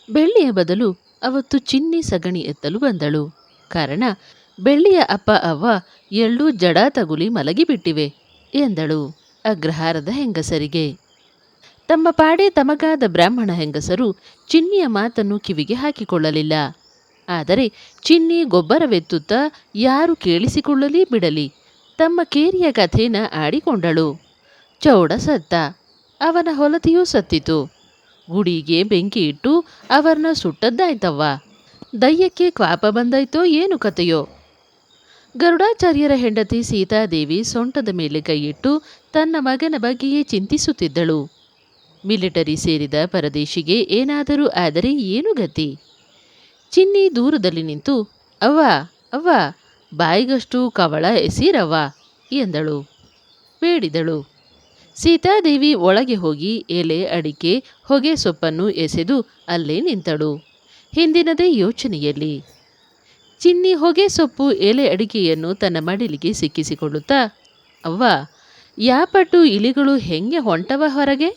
ಬೆಳ್ಳಿಯ ಬದಲು ಅವತ್ತು ಚಿನ್ನಿ ಸಗಣಿ ಎತ್ತಲು ಬಂದಳು. ಕಾರಣ ಬೆಳ್ಳಿಯ ಅಪ್ಪ ಅವ್ವ ಎಳ್ಳು ಜಡ ತಗುಲಿ ಮಲಗಿಬಿಟ್ಟಿವೆ ಎಂದಳು ಅಗ್ರಹಾರದ ಹೆಂಗಸರಿಗೆ. ತಮ್ಮ ಪಾಡೆ ತಮಗಾದ ಬ್ರಾಹ್ಮಣ ಹೆಂಗಸರು ಚಿನ್ನಿಯ ಮಾತನ್ನು ಕಿವಿಗೆ ಹಾಕಿಕೊಳ್ಳಲಿಲ್ಲ. ಆದರೆ ಚಿನ್ನಿ ಗೊಬ್ಬರವೆತ್ತುತ್ತಾ ಯಾರು ಕೇಳಿಸಿಕೊಳ್ಳಲಿ ಬಿಡಲಿ ತಮ್ಮ ಕೇರಿಯ ಕಥೆನ ಆಡಿಕೊಂಡಳು. ಚೌಡ ಸತ್ತ, ಅವನ ಹೊಲತಿಯೂ ಸತ್ತಿತು. ಗುಡಿಗೆ ಬೆಂಕಿ ಇಟ್ಟು ಅವರನ್ನ ಸುಟ್ಟದ್ದಾಯ್ತವ್ವ. ದಯ್ಯಕ್ಕೆ ಕ್ವಾಪ ಬಂದಾಯ್ತೋ ಏನು ಕತೆಯೋ. ಗರುಡಾಚಾರ್ಯರ ಹೆಂಡತಿ ಸೀತಾದೇವಿ ಸೊಂಟದ ಮೇಲೆ ಕೈಯಿಟ್ಟು ತನ್ನ ಮಗನ ಬಗ್ಗೆಯೇ ಚಿಂತಿಸುತ್ತಿದ್ದಳು. ಮಿಲಿಟರಿ ಸೇರಿದ ಪರದೇಶಿಗೆ ಏನಾದರೂ ಆದರೆ ಏನು ಗತಿ? ಚಿನ್ನಿ ದೂರದಲ್ಲಿ ನಿಂತು ಅವ್ವ ಅವ್ವ ಬಾಯಿಗಷ್ಟು ಕವಳ ಎಸೀರವ್ವ ಎಂದಳು, ಬೇಡಿದಳು. ಸೀತಾದೇವಿ ಒಳಗೆ ಹೋಗಿ ಎಲೆ ಅಡಿಕೆ ಹೊಗೆ ಸೊಪ್ಪನ್ನು ಎಸೆದು ಅಲ್ಲೇ ನಿಂತಳು, ಹಿಂದಿನದೇ ಯೋಚನೆಯಲ್ಲಿ. ಚಿನ್ನಿ ಹೊಗೆ ಸೊಪ್ಪು ಎಲೆ ಅಡಿಕೆಯನ್ನು ತನ್ನ ಮಡಿಲಿಗೆ ಸಿಕ್ಕಿಸಿಕೊಳ್ಳುತ್ತಾ, ಅವ್ವ ಯಾಪಟ್ಟು ಇಲಿಗಳು ಹೆಂಗೆ ಹೊಂಟವ ಹೊರಗೆ?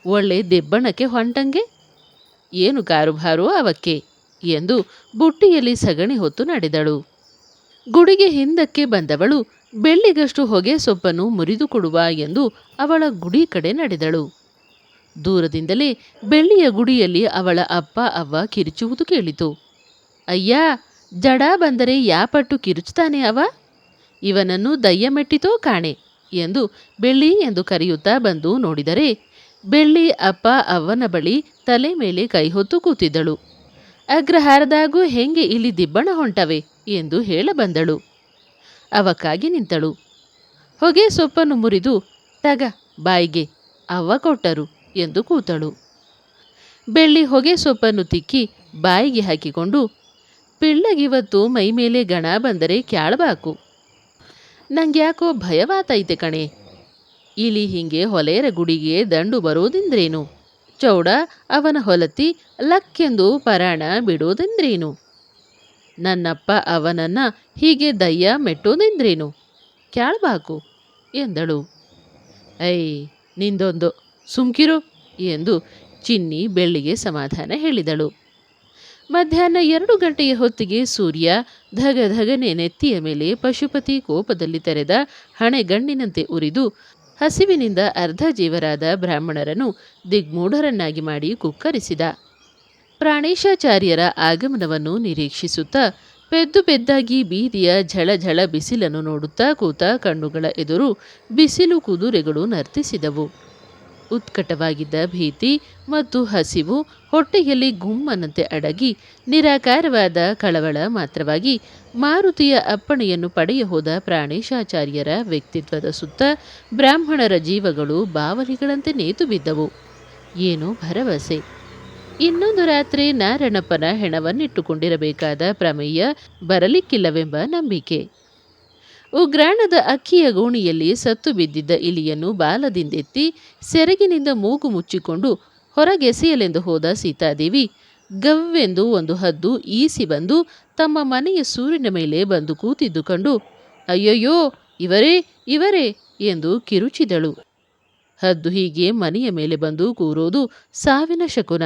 ಒಳ್ಳೆ ದೆಬ್ಬಣಕ್ಕೆ ಹೊಂಟಂಗೆ, ಏನು ಕಾರುಭಾರೋ ಅವಕ್ಕೆ ಎಂದು ಬುಟ್ಟಿಯಲ್ಲಿ ಸಗಣಿ ಹೊತ್ತು ನಡೆದಳು. ಗುಡಿಗೆ ಹಿಂದಕ್ಕೆ ಬಂದವಳು ಬೆಳ್ಳಿಗಷ್ಟು ಹೊಗೆ ಸೊಪ್ಪನ್ನು ಮುರಿದು ಕೊಡುವ ಎಂದು ಅವಳ ಗುಡಿ ಕಡೆ ನಡೆದಳು. ದೂರದಿಂದಲೇ ಬೆಳ್ಳಿಯ ಗುಡಿಯಲ್ಲಿ ಅವಳ ಅಪ್ಪ ಅವ್ವ ಕಿರುಚುವುದು ಕೇಳಿತು. ಅಯ್ಯ, ಜಡ ಬಂದರೆ ಯಾಪಟ್ಟು ಕಿರುಚುತ್ತಾನೆ ಅವ, ಇವನನ್ನು ದಯ್ಯ ಮೆಟ್ಟಿತೋ ಕಾಣೆ ಎಂದು ಬೆಳ್ಳಿ ಎಂದು ಕರೆಯುತ್ತಾ ಬಂದು ನೋಡಿದರೆ ಬೆಳ್ಳಿ ಅಪ್ಪ ಅವ್ವನ ಬಳಿ ತಲೆ ಮೇಲೆ ಕೈ ಹೊತ್ತು ಕೂತಿದ್ದಳು. ಅಗ್ರಹಾರದಾಗೂ ಹೆಂಗೆ ಇಲ್ಲಿ ದಿಬ್ಬಣ ಹೊಂಟವೆ ಎಂದು ಹೇಳಬಂದಳು. ಅವಕ್ಕಾಗಿ ನಿಂತಳು. ಹೊಗೆ ಸೊಪ್ಪನ್ನು ಮುರಿದು ತಗ ಬಾಯಿಗೆ ಅವ್ವ ಕೊಟ್ಟರು ಎಂದು ಕೂತಳು. ಬೆಳ್ಳಿ ಹೊಗೆ ಸೊಪ್ಪನ್ನು ತಿಕ್ಕಿ ಬಾಯಿಗೆ ಹಾಕಿಕೊಂಡು, ಪಿಳ್ಳಗಿವತ್ತು ಮೈಮೇಲೆ ಗಣ ಬಂದರೆ ಕ್ಯಾಳಬಾಕು, ನಂಗ್ಯಾಕೋ ಭಯವಾತೈತೆ ಕಣೆ. ಇಲಿ ಹಿಂಗೆ ಹೊಲೆಯರ ಗುಡಿಗೆ ದಂಡು ಬರೋದಿಂದ್ರೇನು? ಚೌಡ ಅವನ ಹೊಲತಿ ಲಕ್ಕೆಂದು ಪರಾಣ ಬಿಡೋದೆಂದ್ರೇನು? ನನ್ನಪ್ಪ ಅವನನ್ನ ಹೀಗೆ ದಯ್ಯ ಮೆಟ್ಟೋದೆಂದ್ರೇನು? ಕ್ಯಾಳ್ಬಾಕು ಎಂದಳು. ಐ ನಿಂದೊಂದು ಸುಮ್ಕಿರು ಎಂದು ಚಿನ್ನಿ ಬೆಳ್ಳಿಗೆ ಸಮಾಧಾನ ಹೇಳಿದಳು. ಮಧ್ಯಾಹ್ನ 2 ಗಂಟೆಯ ಹೊತ್ತಿಗೆ ಸೂರ್ಯ ಧಗಧಗನೆ ನೆತ್ತಿಯ ಮೇಲೆ ಪಶುಪತಿ ಕೋಪದಲ್ಲಿ ತೆರೆದ ಹಣೆಗಣ್ಣಿನಂತೆ ಉರಿದು ಹಸಿವಿನಿಂದ ಅರ್ಧ ಜೀವರಾದ ಬ್ರಾಹ್ಮಣರನ್ನು ದಿಗ್ಮೂಢರನ್ನಾಗಿ ಮಾಡಿ ಕುಕ್ಕರಿಸಿದ. ಪ್ರಾಣೇಶಾಚಾರ್ಯರ ಆಗಮನವನ್ನು ನಿರೀಕ್ಷಿಸುತ್ತಾ ಪೆದ್ದು ಪೆದ್ದಾಗಿ ಬೀದಿಯ ಝಳಝಳ ಬಿಸಿಲನ್ನು ನೋಡುತ್ತಾ ಕೂತ ಕಣ್ಣುಗಳ ಎದುರು ಬಿಸಿಲು ಕುದುರೆಗಳು ನರ್ತಿಸಿದವು. ಉತ್ಕಟವಾಗಿದ್ದ ಭೀತಿ ಮತ್ತು ಹಸಿವು ಹೊಟ್ಟೆಯಲ್ಲಿ ಗುಮ್ಮನಂತೆ ಅಡಗಿ ನಿರಾಕಾರವಾದ ಕಳವಳ ಮಾತ್ರವಾಗಿ ಮಾರುತಿಯ ಅಪ್ಪಣೆಯನ್ನು ಪಡೆಯ ಹೋದ ಪ್ರಾಣೇಶಾಚಾರ್ಯರ ವ್ಯಕ್ತಿತ್ವದ ಸುತ್ತ ಬ್ರಾಹ್ಮಣರ ಜೀವಗಳು ಬಾವಲಿಗಳಂತೆ ನೇತು ಬಿದ್ದವು. ಏನೋ ಭರವಸೆ. ಇನ್ನೊಂದು ರಾತ್ರಿ ನಾರಣಪ್ಪನ ಹೆಣವನ್ನಿಟ್ಟುಕೊಂಡಿರಬೇಕಾದ ಪ್ರಮೇಯ ಬರಲಿಕ್ಕಿಲ್ಲವೆಂಬ ನಂಬಿಕೆ. ಉಗ್ರಾಣದ ಅಕ್ಕಿಯ ಗೋಣಿಯಲ್ಲಿ ಸತ್ತು ಬಿದ್ದಿದ್ದ ಇಲಿಯನ್ನು ಬಾಲದಿಂದೆತ್ತಿ ಸೆರಗಿನಿಂದ ಮೂಗು ಮುಚ್ಚಿಕೊಂಡು ಹೊರಗೆಸೆಯಲೆಂದು ಹೋದ ಸೀತಾದೇವಿ ಗವ್ವೆಂದು ಒಂದು ಹದ್ದು ಈಸಿ ಬಂದು ತಮ್ಮ ಮನೆಯ ಸೂರಿನ ಮೇಲೆ ಬಂದು ಕೂತಿದ್ದು ಕಂಡು ಅಯ್ಯಯ್ಯೋ ಇವರೇ ಇವರೇ ಎಂದು ಕಿರುಚಿದಳು. ಹದ್ದು ಹೀಗೆ ಮನೆಯ ಮೇಲೆ ಬಂದು ಕೂರೋದು ಸಾವಿನ ಶಕುನ.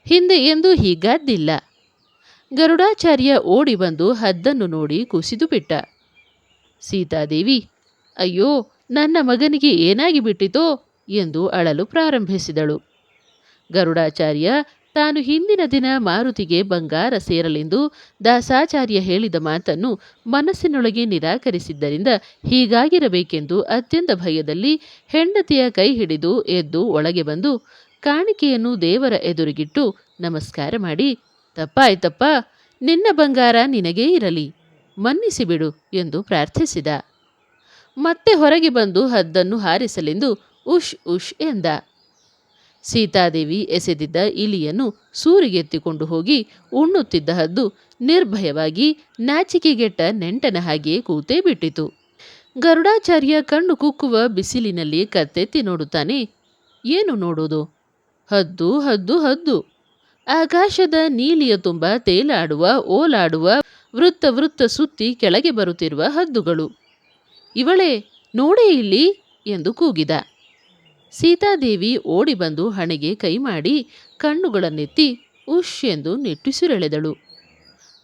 ಹಿಂದೆ ಎಂದೂ ಹೀಗಾದ್ದಿಲ್ಲ. ಗರುಡಾಚಾರ್ಯ ಓಡಿ ಬಂದು ಹದ್ದನ್ನು ನೋಡಿ ಕುಸಿದು ಬಿಟ್ಟ. ಸೀತಾದೇವಿ ಅಯ್ಯೋ ನನ್ನ ಮಗನಿಗೆ ಏನಾಗಿ ಬಿಟ್ಟಿತೋ ಎಂದು ಅಳಲು ಪ್ರಾರಂಭಿಸಿದಳು. ಗರುಡಾಚಾರ್ಯ ತಾನು ಹಿಂದಿನ ದಿನ ಮಾರುತಿಗೆ ಬಂಗಾರ ಸೇರಲೆಂದು ದಾಸಾಚಾರ್ಯ ಹೇಳಿದ ಮಾತನ್ನು ಮನಸ್ಸಿನೊಳಗೆ ನಿರಾಕರಿಸಿದ್ದರಿಂದ ಹೀಗಾಗಿರಬೇಕೆಂದು ಅತ್ಯಂತ ಭಯದಲ್ಲಿ ಹೆಂಡತಿಯ ಕೈ ಹಿಡಿದು ಎದ್ದು ಒಳಗೆ ಬಂದು ಕಾಣಿಕೆಯನ್ನು ದೇವರ ಎದುರಿಗಿಟ್ಟು ನಮಸ್ಕಾರ ಮಾಡಿ, ತಪ್ಪಾಯ್ತಪ್ಪ, ನಿನ್ನ ಬಂಗಾರ ನಿನಗೇ ಇರಲಿ, ಮನ್ನಿಸಿಬಿಡು ಎಂದು ಪ್ರಾರ್ಥಿಸಿದ. ಮತ್ತೆ ಹೊರಗೆ ಬಂದು ಹದ್ದನ್ನು ಹಾರಿಸಲೆಂದು ಉಷ್ ಉಷ್ ಎಂದ. ಸೀತಾದೇವಿ ಎಸೆದಿದ್ದ ಇಲಿಯನ್ನು ಸೂರಿಗೆತ್ತಿಕೊಂಡು ಹೋಗಿ ಉಣ್ಣುತ್ತಿದ್ದ ಹದ್ದು ನಿರ್ಭಯವಾಗಿ ನಾಚಿಕೆಗೆಟ್ಟ ನೆಂಟನ ಹಾಗೆಯೇ ಕೂತೇ ಬಿಟ್ಟಿತು. ಗರುಡಾಚಾರ್ಯ ಕಣ್ಣು ಕುಕ್ಕುವ ಬಿಸಿಲಿನಲ್ಲಿ ಕತ್ತೆತ್ತಿ ನೋಡುತ್ತಾನೆ. ಏನು ನೋಡುವುದು? ಹದ್ದು ಹದ್ದು ಹದ್ದು. ಆಕಾಶದ ನೀಲಿಯ ತುಂಬ ತೇಲಾಡುವ ಓಲಾಡುವ ವೃತ್ತ ವೃತ್ತ ಸುತ್ತಿ ಕೆಳಗೆ ಬರುತ್ತಿರುವ ಹದ್ದುಗಳು. ಇವಳೇ ನೋಡೇ ಇಲ್ಲಿ ಎಂದು ಕೂಗಿದ. ಸೀತಾದೇವಿ ಓಡಿ ಬಂದು ಹಣೆಗೆ ಕೈ ಮಾಡಿ ಕಣ್ಣುಗಳನ್ನೆತ್ತಿ ಉಶ್ ಎಂದು ನಿಟ್ಟುಸಿರೆಳೆದಳು.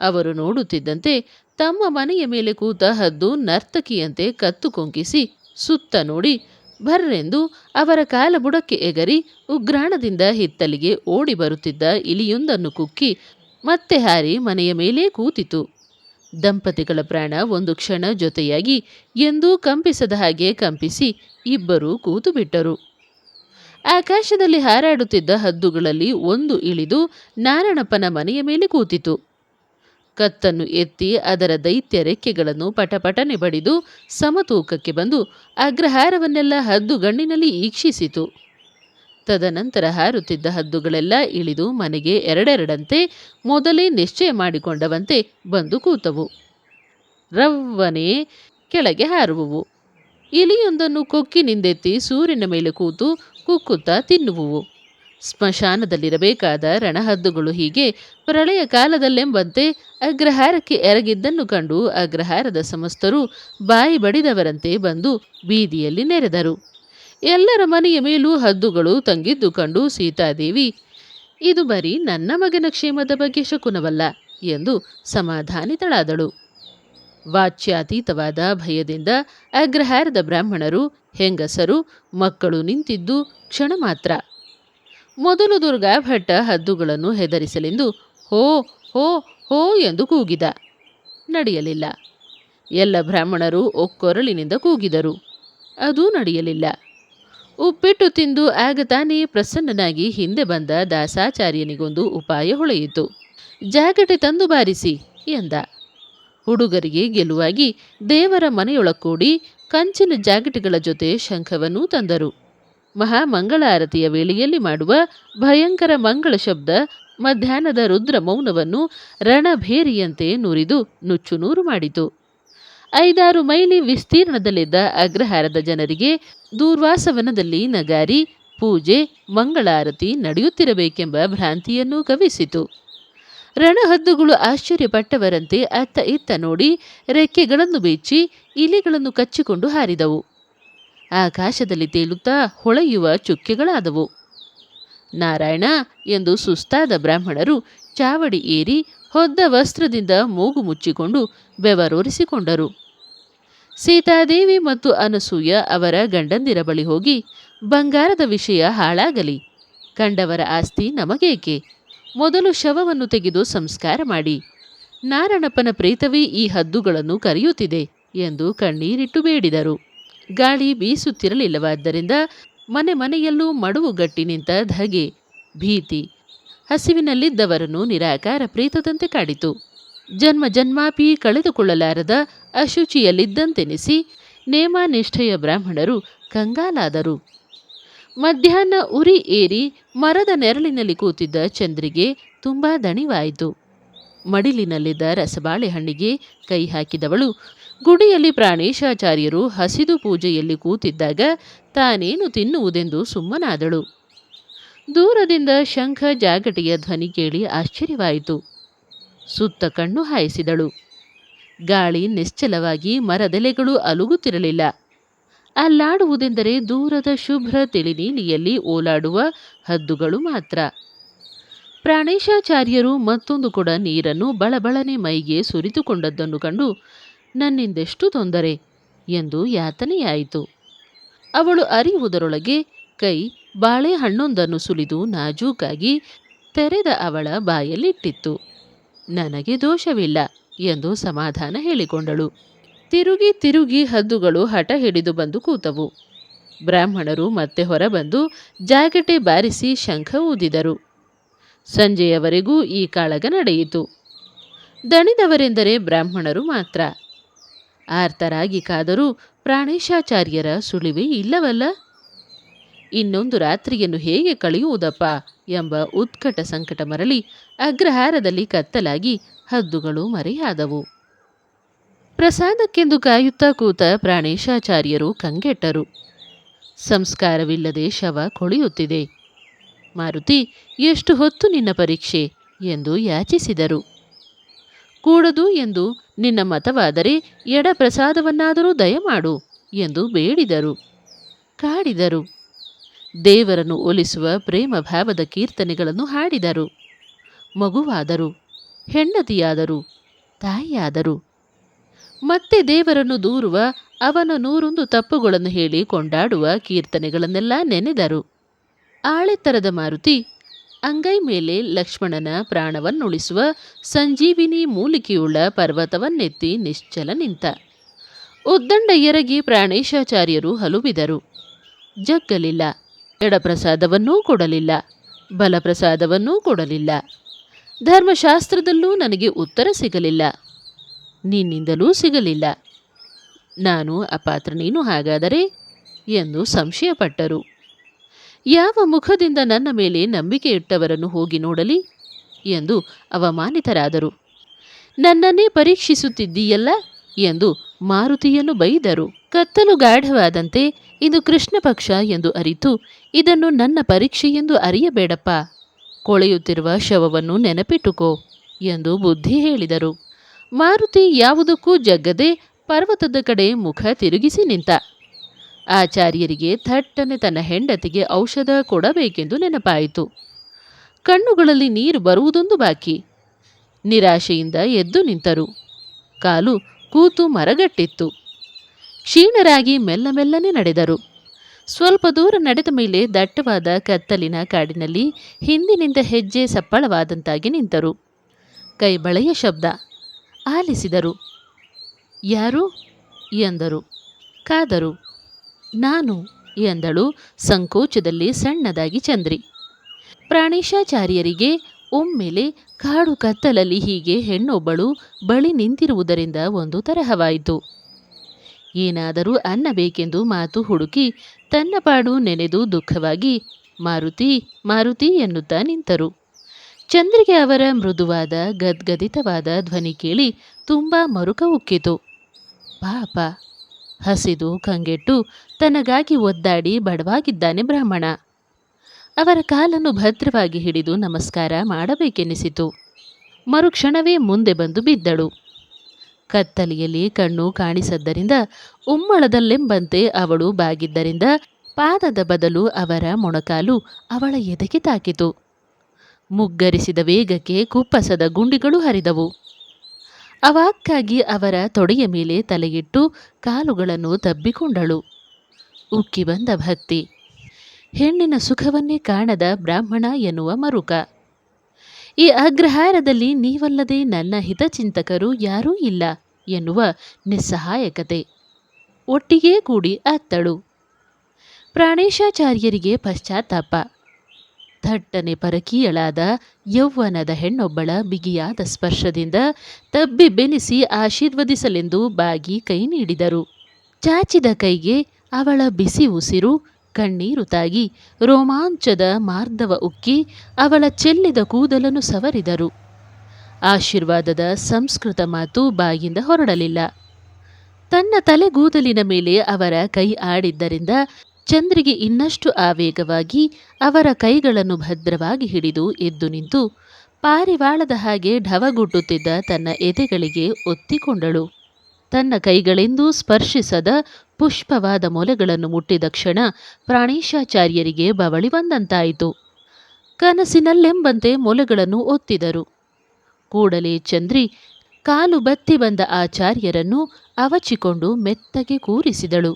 ಅವರು ನೋಡುತ್ತಿದ್ದಂತೆ ತಮ್ಮ ಮನೆಯ ಮೇಲೆ ಕೂತ ಹದ್ದು ನರ್ತಕಿಯಂತೆ ಕತ್ತು ಕೊಂಕಿಸಿ ಸುತ್ತ ನೋಡಿ ಭರ್ರೆಂದು ಅವರ ಕಾಲ ಬುಡಕ್ಕೆ ಎಗರಿ ಉಗ್ರಾಣದಿಂದ ಹಿತ್ತಲಿಗೆ ಓಡಿ ಬರುತ್ತಿದ್ದ ಇಲಿಯೊಂದನ್ನು ಕುಕ್ಕಿ ಮತ್ತೆ ಹಾರಿ ಮನೆಯ ಮೇಲೇ ಕೂತಿತು. ದಂಪತಿಗಳ ಪ್ರಾಣ ಒಂದು ಕ್ಷಣ ಜೊತೆಯಾಗಿ ಎಂದೂ ಕಂಪಿಸದ ಹಾಗೆ ಕಂಪಿಸಿ ಇಬ್ಬರೂ ಕೂತು ಬಿಟ್ಟರು. ಆಕಾಶದಲ್ಲಿ ಹಾರಾಡುತ್ತಿದ್ದ ಹದ್ದುಗಳಲ್ಲಿ ಒಂದು ಇಳಿದು ನಾರಣಪ್ಪನ ಮನೆಯ ಮೇಲೆ ಕೂತಿತು. ಕತ್ತನ್ನು ಎತ್ತಿ ಅದರ ದೈತ್ಯ ರೆಕ್ಕೆಗಳನ್ನು ಪಟಪಟನೆ ಬಡಿದು ಸಮತೂಕಕ್ಕೆ ಬಂದು ಅಗ್ರಹಾರವನ್ನೆಲ್ಲ ಹದ್ದುಗಣ್ಣಿನಲ್ಲಿ ಈಕ್ಷಿಸಿತು. ತದನಂತರ ಹಾರುತ್ತಿದ್ದ ಹದ್ದುಗಳೆಲ್ಲ ಇಳಿದು ಮನೆಗೆ ಎರಡೆರಡಂತೆ ಮೊದಲೇ ನಿಶ್ಚಯ ಮಾಡಿಕೊಂಡವಂತೆ ಬಂದು ಕೂತವು. ರವ್ವನೇ ಕೆಳಗೆ ಹಾರುವುವು. ಇಲಿಯೊಂದನ್ನು ಕೊಕ್ಕಿನಿಂದೆತ್ತಿ ಸೂರ್ಯನ ಮೇಲೆ ಕೂತು ಕುಕ್ಕುತ್ತಾ ತಿನ್ನುವುವು. ಸ್ಮಶಾನದಲ್ಲಿರಬೇಕಾದ ರಣಹದ್ದುಗಳು ಹೀಗೆ ಪ್ರಳಯ ಕಾಲದಲ್ಲೆಂಬಂತೆ ಅಗ್ರಹಾರಕ್ಕೆ ಎರಗಿದ್ದನ್ನು ಕಂಡು ಅಗ್ರಹಾರದ ಸಮಸ್ತರು ಬಾಯಿ ಬಡಿದವರಂತೆ ಬಂದು ಬೀದಿಯಲ್ಲಿ ನೆರೆದರು. ಎಲ್ಲರ ಮನೆಯ ಮೇಲೂ ಹದ್ದುಗಳು ತಂಗಿದ್ದು ಕಂಡು ಸೀತಾದೇವಿ, ಇದು ಬರೀ ನನ್ನ ಮಗನ ಕ್ಷೇಮದ ಬಗ್ಗೆ ಶಕುನವಲ್ಲ ಎಂದು ಸಮಾಧಾನಿತಳಾದಳು. ವಾಚ್ಯಾತೀತವಾದ ಭಯದಿಂದ ಅಗ್ರಹಾರದ ಬ್ರಾಹ್ಮಣರು, ಹೆಂಗಸರು, ಮಕ್ಕಳು ನಿಂತಿದ್ದು ಕ್ಷಣ ಮಾತ್ರ. ಮೊದಲು ದುರ್ಗಾಭಟ್ಟ ಹದ್ದುಗಳನ್ನು ಹೆದರಿಸಲೆಂದು ಹೋ ಹೋ ಹೋ ಎಂದು ಕೂಗಿದ. ನಡೆಯಲಿಲ್ಲ. ಎಲ್ಲ ಬ್ರಾಹ್ಮಣರು ಒಕ್ಕೊರಳಿನಿಂದ ಕೂಗಿದರು. ಅದೂ ನಡೆಯಲಿಲ್ಲ. ಉಪ್ಪಿಟ್ಟು ತಿಂದು ಆಗ ತಾನೇ ಪ್ರಸನ್ನನಾಗಿ ಹಿಂದೆ ಬಂದ ದಾಸಾಚಾರ್ಯನಿಗೊಂದು ಉಪಾಯ ಹೊಳೆಯಿತು. ಜಾಗಟೆ ತಂದು ಬಾರಿಸಿ ಎಂದ. ಹುಡುಗರಿಗೆ ಗೆಲುವಾಗಿ ದೇವರ ಮನೆಯೊಳಕ್ಕೂಡಿ ಕಂಚಿನ ಜಾಗಟೆಗಳ ಜೊತೆ ಶಂಖವನ್ನೂ ತಂದರು. ಮಹಾಮಂಗಳಾರತಿಯ ವೇಳೆಯಲ್ಲಿ ಮಾಡುವ ಭಯಂಕರ ಮಂಗಳ ಶಬ್ದ ಮಧ್ಯಾಹ್ನದ ರುದ್ರ ಮೌನವನ್ನು ರಣಭೇರಿಯಂತೆ ನುರಿದು ನುಚ್ಚುನೂರು ಮಾಡಿತು. 5-6 ಮೈಲಿ ವಿಸ್ತೀರ್ಣದಲ್ಲಿದ್ದ ಅಗ್ರಹಾರದ ಜನರಿಗೆ ದೂರ್ವಾಸವನದಲ್ಲಿ ನಗಾರಿ, ಪೂಜೆ, ಮಂಗಳಾರತಿ ನಡೆಯುತ್ತಿರಬೇಕೆಂಬ ಭ್ರಾಂತಿಯನ್ನೂ ಕವಿಸಿತು. ರಣಹದ್ದುಗಳು ಆಶ್ಚರ್ಯಪಟ್ಟವರಂತೆ ಅತ್ತ ಇತ್ತ ನೋಡಿ ರೆಕ್ಕೆಗಳನ್ನು ಬಿಚ್ಚಿ ಇಲಿಗಳನ್ನು ಕಚ್ಚಿಕೊಂಡು ಹಾರಿದವು. ಆಕಾಶದಲ್ಲಿ ತೇಲುತ್ತಾ ಹೊಳೆಯುವ ಚುಕ್ಕೆಗಳಾದವು. ನಾರಾಯಣ ಎಂದು ಸುಸ್ತಾದ ಬ್ರಾಹ್ಮಣರು ಚಾವಡಿ ಏರಿ ಹೊದ್ದ ವಸ್ತ್ರದಿಂದ ಮೂಗು ಮುಚ್ಚಿಕೊಂಡು ಬೆವರೋರಿಸಿಕೊಂಡರು. ಸೀತಾದೇವಿ ಮತ್ತು ಅನಸೂಯ ಅವರ ಗಂಡಂದಿರ ಬಳಿ ಹೋಗಿ, ಬಂಗಾರದ ವಿಷಯ ಹಾಳಾಗಲಿ, ಕಂಡವರ ಆಸ್ತಿ ನಮಗೇಕೆ, ಮೊದಲು ಶವವನ್ನು ತೆಗೆದು ಸಂಸ್ಕಾರ ಮಾಡಿ, ನಾರಣಪ್ಪನ ಪ್ರೇತವೇ ಈ ಹದ್ದುಗಳನ್ನು ಕರೆಯುತ್ತಿದೆ ಎಂದು ಕಣ್ಣೀರಿಟ್ಟು ಬೇಡಿದರು. ಗಾಳಿ ಬೀಸುತ್ತಿರಲಿಲ್ಲವಾದ್ದರಿಂದ ಮನೆ ಮನೆಯಲ್ಲೂ ಮಡುವುಗಟ್ಟಿ ನಿಂತ ಧಗೆ, ಭೀತಿ ಹಸಿವಿನಲ್ಲಿದ್ದವರನ್ನು ನಿರಾಕಾರ ಪ್ರೇತದಂತೆ ಕಾಡಿತು. ಜನ್ಮ ಜನ್ಮಾಪಿ ಕಳೆದುಕೊಳ್ಳಲಾರದ ಅಶುಚಿಯಲ್ಲಿದ್ದಂತೆನಿಸಿ ನೇಮಾನಿಷ್ಠೆಯ ಬ್ರಾಹ್ಮಣರು ಕಂಗಾಲಾದರು. ಮಧ್ಯಾಹ್ನ ಉರಿ ಏರಿ ಮರದ ನೆರಳಿನಲ್ಲಿ ಕೂತಿದ್ದ ಚಂದ್ರಿಗೆ ತುಂಬ ದಣಿವಾಯಿತು. ಮಡಿಲಿನಲ್ಲಿದ್ದ ರಸಬಾಳೆಹಣ್ಣಿಗೆ ಕೈ ಹಾಕಿದವಳು ಗುಡಿಯಲ್ಲಿ ಪ್ರಾಣೇಶಾಚಾರ್ಯರು ಹಸಿದು ಪೂಜೆಯಲ್ಲಿ ಕೂತಿದ್ದಾಗ ತಾನೇನು ತಿನ್ನುವುದೆಂದು ಸುಮ್ಮನಾದಳು. ದೂರದಿಂದ ಶಂಖ ಜಾಗಟೆಯ ಧ್ವನಿ ಕೇಳಿ ಆಶ್ಚರ್ಯವಾಯಿತು. ಸುತ್ತ ಕಣ್ಣು ಹಾಯಿಸಿದಳು. ಗಾಳಿ ನಿಶ್ಚಲವಾಗಿ ಮರದೆಲೆಗಳು ಅಲುಗುತ್ತಿರಲಿಲ್ಲ. ಅಲ್ಲಾಡುವುದೆಂದರೆ ದೂರದ ಶುಭ್ರ ತಿಳಿನೀಲಿಯಲ್ಲಿ ಓಲಾಡುವ ಹದ್ದುಗಳು ಮಾತ್ರ. ಪ್ರಾಣೇಶಾಚಾರ್ಯರು ಮತ್ತೊಂದು ಕೊಡ ನೀರನ್ನು ಬಳಬಳನೆ ಮೈಗೆ ಸುರಿದುಕೊಂಡದ್ದನ್ನು ಕಂಡು ನನ್ನಿಂದೆಷ್ಟು ತೊಂದರೆ ಎಂದು ಯಾತನೆಯಾಯಿತು. ಅವಳು ಅರಿಯುವುದರೊಳಗೆ ಕೈ ಬಾಳೆಹಣ್ಣೊಂದನ್ನು ಸುಲಿದು ನಾಜೂಕಾಗಿ ತೆರೆದ ಅವಳ ಬಾಯಲ್ಲಿಟ್ಟಿತ್ತು. ನನಗೆ ದೋಷವಿಲ್ಲ ಎಂದು ಸಮಾಧಾನ ಹೇಳಿಕೊಂಡಳು. ತಿರುಗಿ ತಿರುಗಿ ಹದ್ದುಗಳು ಹಠ ಹಿಡಿದು ಬಂದು ಕೂತವು. ಬ್ರಾಹ್ಮಣರು ಮತ್ತೆ ಹೊರಬಂದು ಜಾಗಟೆ ಬಾರಿಸಿ ಶಂಖ ಊದಿದರು. ಸಂಜೆಯವರೆಗೂ ಈ ಕಾಳಗ ನಡೆಯಿತು. ದಣಿದವರೆಂದರೆ ಬ್ರಾಹ್ಮಣರು ಮಾತ್ರ. ಆರ್ತರಾಗಿ ಕಾದರೂ ಪ್ರಾಣೇಶಾಚಾರ್ಯರ ಸುಳಿವೇ ಇಲ್ಲವಲ್ಲ. ಇನ್ನೊಂದು ರಾತ್ರಿಯನ್ನು ಹೇಗೆ ಕಳೆಯುವುದಪ್ಪ ಎಂಬ ಉತ್ಕಟ ಸಂಕಟ ಮರಳಿ ಅಗ್ರಹಾರದಲ್ಲಿ ಕತ್ತಲಾಗಿ ಹದ್ದುಗಳು ಮರೆಯಾದವು. ಪ್ರಸಾದಕ್ಕೆಂದು ಕಾಯುತ್ತಾ ಕೂತ ಪ್ರಾಣೇಶಾಚಾರ್ಯರು ಕಂಗೆಟ್ಟರು. ಸಂಸ್ಕಾರವಿಲ್ಲದೆ ಶವ ಕೊಳೆಯುತ್ತಿದೆ. ಮಾರುತಿ, ಎಷ್ಟು ಹೊತ್ತು ನಿನ್ನ ಪರೀಕ್ಷೆ ಎಂದು ಯಾಚಿಸಿದರು. ಕೂಡದು ಎಂದು ನಿನ್ನ ಮತವಾದರೆ ಎಡ ಪ್ರಸಾದವನ್ನಾದರೂ ದಯಮಾಡು ಎಂದು ಬೇಡಿದರು. ಕಾಡಿದರು. ದೇವರನ್ನು ಒಲಿಸುವ ಪ್ರೇಮ ಭಾವದ ಕೀರ್ತನೆಗಳನ್ನು ಹಾಡಿದರು. ಮಗುವಾದರು, ಹೆಂಡತಿಯಾದರು, ತಾಯಿಯಾದರು. ಮತ್ತೆ ದೇವರನ್ನು ದೂರುವ ಅವನ ನೂರೊಂದು ತಪ್ಪುಗಳನ್ನು ಹೇಳಿ ಕೊಂಡಾಡುವ ಕೀರ್ತನೆಗಳನ್ನೆಲ್ಲ ನೆನೆದರು. ಆಳೆತ್ತರದ ಮಾರುತಿ ಅಂಗೈ ಮೇಲೆ ಲಕ್ಷ್ಮಣನ ಪ್ರಾಣವನ್ನುಳಿಸುವ ಸಂಜೀವಿನಿ ಮೂಲಿಕೆಯುಳ್ಳ ಪರ್ವತವನ್ನೆತ್ತಿ ನಿಶ್ಚಲ ನಿಂತ. ಉದ್ದಂಡ ಎರಗಿ ಪ್ರಾಣೇಶಾಚಾರ್ಯರು ಹಲುಬಿದರು. ಜಗ್ಗಲಿಲ್ಲ. ಎಡಪ್ರಸಾದವನ್ನೂ ಕೊಡಲಿಲ್ಲ, ಬಲಪ್ರಸಾದವನ್ನೂ ಕೊಡಲಿಲ್ಲ. ಧರ್ಮಶಾಸ್ತ್ರದಲ್ಲೂ ನನಗೆ ಉತ್ತರ ಸಿಗಲಿಲ್ಲ, ನಿನ್ನಿಂದಲೂ ಸಿಗಲಿಲ್ಲ. ನಾನು ಅಪಾತ್ರನೇನು ಹಾಗಾದರೆ ಎಂದು ಸಂಶಯಪಟ್ಟರು. ಯಾವ ಮುಖದಿಂದ ನನ್ನ ಮೇಲೆ ನಂಬಿಕೆ ಇಟ್ಟವರನ್ನು ಹೋಗಿ ನೋಡಲಿ ಎಂದು ಅವಮಾನಿತರಾದರು. ನನ್ನನ್ನೇ ಪರೀಕ್ಷಿಸುತ್ತಿದ್ದೀಯಲ್ಲ ಎಂದು ಮಾರುತಿಯನ್ನು ಬೈದರು. ಕತ್ತಲು ಗಾಢವಾದಂತೆ ಇದು ಕೃಷ್ಣ ಪಕ್ಷ ಎಂದು ಅರಿತು, ಇದನ್ನು ನನ್ನ ಪರೀಕ್ಷೆ ಎಂದು ಅರಿಯಬೇಡಪ್ಪ, ಕೊಳೆಯುತ್ತಿರುವ ಶವವನ್ನು ನೆನಪಿಟ್ಟುಕೋ ಎಂದು ಬುದ್ಧಿ ಹೇಳಿದರು. ಮಾರುತಿ ಯಾವುದಕ್ಕೂ ಜಗ್ಗದೆ ಪರ್ವತದ ಕಡೆ ಮುಖ ತಿರುಗಿಸಿ ನಿಂತ. ಆಚಾರ್ಯರಿಗೆ ಥಟ್ಟನೆ ತನ್ನ ಹೆಂಡತಿಗೆ ಔಷಧ ಕೊಡಬೇಕೆಂದು ನೆನಪಾಯಿತು. ಕಣ್ಣುಗಳಲ್ಲಿ ನೀರು ಬರುವುದೊಂದು ಬಾಕಿ. ನಿರಾಶೆಯಿಂದ ಎದ್ದು ನಿಂತರು. ಕಾಲು ಕೂತು ಮರಗಟ್ಟಿತ್ತು. ಕ್ಷೀಣರಾಗಿ ಮೆಲ್ಲ ಮೆಲ್ಲನೆ ನಡೆದರು. ಸ್ವಲ್ಪ ದೂರ ನಡೆದ ಮೇಲೆ ದಟ್ಟವಾದ ಕತ್ತಲಿನ ಕಾಡಿನಲ್ಲಿ ಹಿಂದಿನಿಂದ ಹೆಜ್ಜೆ ಸಪ್ಪಳವಾದಂತಾಗಿ ನಿಂತರು. ಕೈಬಳೆಯ ಶಬ್ದ ಆಲಿಸಿದರು. ಯಾರು ಎಂದರು. ಕಾದರು. ನಾನು ಎಂದಳು ಸಂಕೋಚದಲ್ಲಿ ಸಣ್ಣದಾಗಿ ಚಂದ್ರಿ. ಪ್ರಾಣೇಶಾಚಾರ್ಯರಿಗೆ ಒಮ್ಮೆಲೆ ಕಾಡು ಕತ್ತಲಲ್ಲಿ ಹೀಗೆ ಹೆಣ್ಣೊಬ್ಬಳು ಬಳಿ ನಿಂತಿರುವುದರಿಂದ ಒಂದು ತರಹವಾಯಿತು. ಏನಾದರೂ ಅನ್ನಬೇಕೆಂದು ಮಾತು ಹುಡುಕಿ ತನ್ನ ಪಾಡು ನೆನೆದು ದುಃಖವಾಗಿ ಮಾರುತಿ ಮಾರುತಿ ಎನ್ನುತ್ತಾ ನಿಂತರು. ಚಂದ್ರಿಗೆ ಅವರ ಮೃದುವಾದ ಗದ್ಗದಿತವಾದ ಧ್ವನಿ ಕೇಳಿ ತುಂಬ ಮರುಕ ಉಕ್ಕಿತು. ಪಾಪ, ಹಸಿದು ಕಂಗೆಟ್ಟು ತನಗಾಗಿ ಒದ್ದಾಡಿ ಬಡವಾಗಿದ್ದಾನೆ ಬ್ರಾಹ್ಮಣ. ಅವರ ಕಾಲನ್ನು ಭದ್ರವಾಗಿ ಹಿಡಿದು ನಮಸ್ಕಾರ ಮಾಡಬೇಕೆನ್ನಿಸಿತು. ಮರುಕ್ಷಣವೇ ಮುಂದೆ ಬಂದು ಬಿದ್ದಳು. ಕತ್ತಲೆಯಲ್ಲಿ ಕಣ್ಣು ಕಾಣಿಸದ್ದರಿಂದ ಉಮ್ಮಳದಲ್ಲೆಂಬಂತೆ ಅವಳು ಬಾಗಿದ್ದರಿಂದ ಪಾದದ ಬದಲು ಅವರ ಮೊಣಕಾಲು ಅವಳ ಎದೆಗೆ ತಾಕಿತು. ಮುಗ್ಗರಿಸಿದ ವೇಗಕ್ಕೆ ಕುಪ್ಪಸದ ಗುಂಡಿಗಳು ಹರಿದವು. ಅವಾಕ್ಕಾಗಿ ಅವರ ತೊಡೆಯ ಮೇಲೆ ತಲೆಯಿಟ್ಟು ಕಾಲುಗಳನ್ನು ತಬ್ಬಿಕೊಂಡಳು. ಉಕ್ಕಿ ಬಂದ ಭಕ್ತಿ. ಹೆಣ್ಣಿನ ಸುಖವನ್ನೇ ಕಾಣದ ಬ್ರಾಹ್ಮಣ ಎನ್ನುವ ಮರುಕ. ಈ ಅಗ್ರಹಾರದಲ್ಲಿ ನೀವಲ್ಲದೆ ನನ್ನ ಹಿತಚಿಂತಕರು ಯಾರೂ ಇಲ್ಲ ಎನ್ನುವ ನಿಸ್ಸಹಾಯಕತೆ. ಒಟ್ಟಿಗೇ ಕೂಡಿ ಅತ್ತಳು. ಪ್ರಾಣೇಶಾಚಾರ್ಯರಿಗೆ ಪಶ್ಚಾತ್ತಾಪ. ಥಟ್ಟನೆ ಪರಕೀಯಳಾದ ಯೌವನದ ಹೆಣ್ಣೊಬ್ಬಳ ಬಿಗಿಯಾದ ಸ್ಪರ್ಶದಿಂದ ತಬ್ಬಿ ಬೆನಿಸಿ ಆಶೀರ್ವದಿಸಲೆಂದು ಬಾಗಿ ಕೈ ನೀಡಿದರು. ಚಾಚಿದ ಕೈಗೆ ಅವಳ ಬಿಸಿ ಉಸಿರು ಕಣ್ಣೀರು ತಾಗಿ ರೋಮಾಂಚದ ಮಾರ್ಧವ ಉಕ್ಕಿ ಅವಳ ಚೆಲ್ಲಿದ ಕೂದಲನ್ನು ಸವರಿದರು. ಆಶೀರ್ವಾದದ ಸಂಸ್ಕೃತ ಮಾತು ಬಾಯಿಂದ ಹೊರಡಲಿಲ್ಲ. ತನ್ನ ತಲೆಗೂದಲಿನ ಮೇಲೆ ಅವರ ಕೈ ಆಡಿದ್ದರಿಂದ ಚಂದ್ರಿಗೆ ಇನ್ನಷ್ಟು ಆವೇಗವಾಗಿ ಅವರ ಕೈಗಳನ್ನು ಭದ್ರವಾಗಿ ಹಿಡಿದು ಎದ್ದು ನಿಂತು ಪಾರಿವಾಳದ ಹಾಗೆ ಢವಗುಟ್ಟುತ್ತಿದ್ದ ತನ್ನ ಎದೆಗಳಿಗೆ ಒತ್ತಿಕೊಂಡಳು. ತನ್ನ ಕೈಗಳೆಂದೂ ಸ್ಪರ್ಶಿಸದ ಪುಷ್ಪವಾದ ಮೊಲೆಗಳನ್ನು ಮುಟ್ಟಿದ ಕ್ಷಣ ಪ್ರಾಣೇಶಾಚಾರ್ಯರಿಗೆ ಬವಳಿ ಬಂದಂತಾಯಿತು. ಕನಸಿನಲ್ಲೆಂಬಂತೆ ಮೊಲೆಗಳನ್ನು ಒತ್ತಿದರು. ಕೂಡಲೇ ಚಂದ್ರಿ ಕಾಲು ಬತ್ತಿ ಬಂದ ಆಚಾರ್ಯರನ್ನು ಅವಚಿಕೊಂಡು ಮೆತ್ತಗೆ ಕೂರಿಸಿದಳು.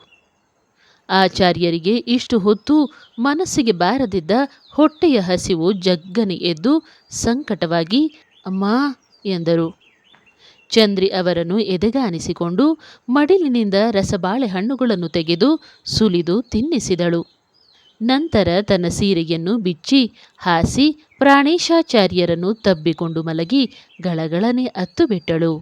ಆಚಾರ್ಯರಿಗೆ ಇಷ್ಟು ಹೊತ್ತು ಮನಸ್ಸಿಗೆ ಬಾರದಿದ್ದ ಹೊಟ್ಟೆಯ ಹಸಿವು ಜಗ್ಗನೆ ಎದ್ದು ಸಂಕಟವಾಗಿ ಅಮ್ಮಾ ಎಂದರು. ಚಂದ್ರಿ ಅವರನ್ನು ಎದೆಗಾನಿಸಿಕೊಂಡು ಮಡಿಲಿನಿಂದ ರಸಬಾಳೆ ಹಣ್ಣುಗಳನ್ನು ತೆಗೆದು ಸುಲಿದು ತಿನ್ನಿಸಿದಳು. ನಂತರ ತನ್ನ ಸೀರೆಯನ್ನು ಬಿಚ್ಚಿ ಹಾಸಿ ಪ್ರಾಣೇಶಾಚಾರ್ಯರನ್ನು ತಬ್ಬಿಕೊಂಡು ಮಲಗಿ ಗಳಗಳನೆ ಅತ್ತು ಬಿಟ್ಟಳು.